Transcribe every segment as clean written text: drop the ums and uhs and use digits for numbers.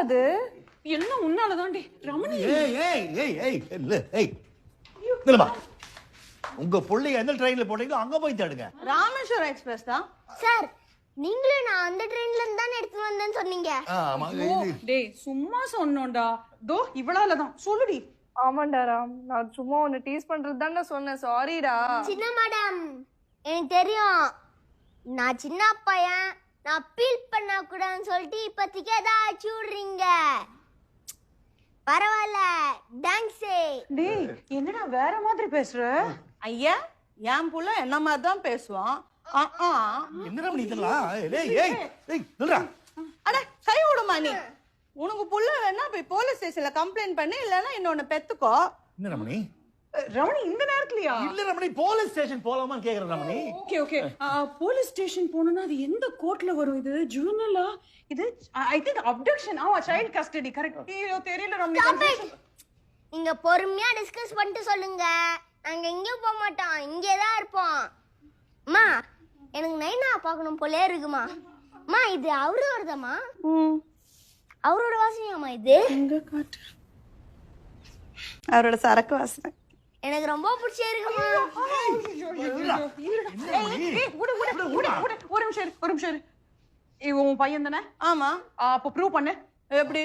அது எல்லாம் உன்னாலதான்டி ரமணி. நிலமா உங்க பிள்ளைங்க எந்த ட்ரெயின்ல போட்டீங்களோ அங்க போய் தேடுங்க. ராமேஸ்வரம் எக்ஸ்பிரஸ் தான் சார். நீங்களும் நான் அந்த ட்ரெயின்ல இருந்து தான் எடுத்து வந்தேன்னு சொன்னீங்க. டேய் சும்மா சொன்னோம்டா. தோ இவளாலதான் சொல்லுடி. ஆமாண்டா ராம், நான் சும்மா உன்னை டீஸ் பண்றது தானே சொன்னேன். சாரிடா. சின்ன மேடம், எனக்கு தெரியும் நான் சின்ன பையன், நான் ஃபீல் பண்ண கூடாதுன்னு சொல்லிட்டு இப்போதைக்கு ஏதாச்சு விடுறீங்க. பரவாயில்ல, டான்ஸே. டேய் என்னடா வேற மாதிரி பேசுற? ஐயா, என் புள்ள என்ன மாதிரி தான் பேசுவான். என்னடா பண்ணி இதெல்லாம்? அட கை விடுமா நீ. உனக்கு புள்ள வேணா போய் போலீஸ் ஸ்டேஷன்ல கம்ப்ளைண்ட் பண்ணு, இல்லன்னா இன்னொன்னு பெத்துக்கோ. என்ன ரமணி? ரமணி இந்த நேரத்துலயா? இல்ல ரமணி, போலீஸ் ஸ்டேஷன் போலாமான்னு கேக்குறேன் Ramani. Okay okay, police station போணும்னா அது எந்த கோர்ட்ல வரும்? இது ஜுவனலா? இது I think abduction. Child custody. Correct. தெரியல ரமணி. நீங்க பொறுமையா டிஸ்கஸ் பண்ணிட்டு சொல்லுங்க. நாங்க எங்கேயும் போக மாட்டோம், இங்கே தான் இருப்போம். அம்மா, எனக்கு நைனா பார்க்கணும் போலே இருக்குமா. அம்மா, இது அவரோடதாம்மா. அவரோட வாசனையாம்மா இது? எங்க காட்டு. அவரோட சரக்கு வாசனை எனக்கு ரொம்ப பிடிச்சிருக்குமா. ஒரு நிமிஷம். இவன் பையன் தானே? ஆமா. அப்ப ப்ரூவ் பண்ணு. எப்படி?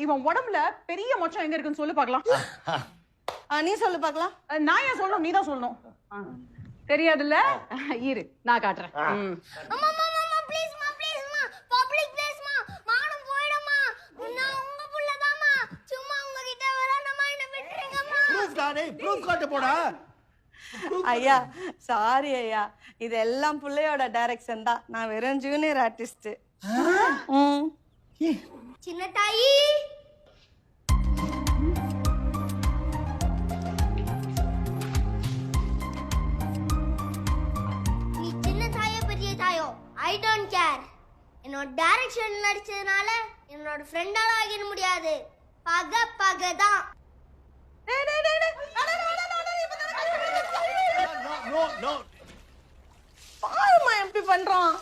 இவன் உடம்புல பெரிய மொச்சம் எங்க இருக்குன்னு சொல்லு பார்க்கலாம். நீ சொல்லு பார்க்கலாம். நான் ஏன் சொல்லணும்? நீ தான் சொல்லணும். தெரியாதுல்ல? இரு நான் காட்டுறேன். அம்மா ப்ளீஸ்மா ப்ளீஸ்மா, பப்ளிக் பிளேஸ்மா, மானம் போய்டுமா. நான் உங்க புள்ளதாம்மா. சும்மா உங்க கிட்ட வரணுமா, என்ன விட்டுருங்கம்மா. ப்ரூஃப் காட்ட போடா. ஐயா சாரி ஐயா, இதெல்லாம் புள்ளையோட டைரக்ஷன் தான். நான் வெறும் ஜூனியர் ஆர்டிஸ்ட். சின்ன தாயி, நீ சின்ன தாயோ பெரிய தாயோ ஐ டோன்ட் கேர். என்னோட டைரக்ஷன் நடிச்சதுனால என்னோட ஃப்ரெண்டால ஆகிட முடியாது. பகை தான். பாருமா எப்படி பண்றான்.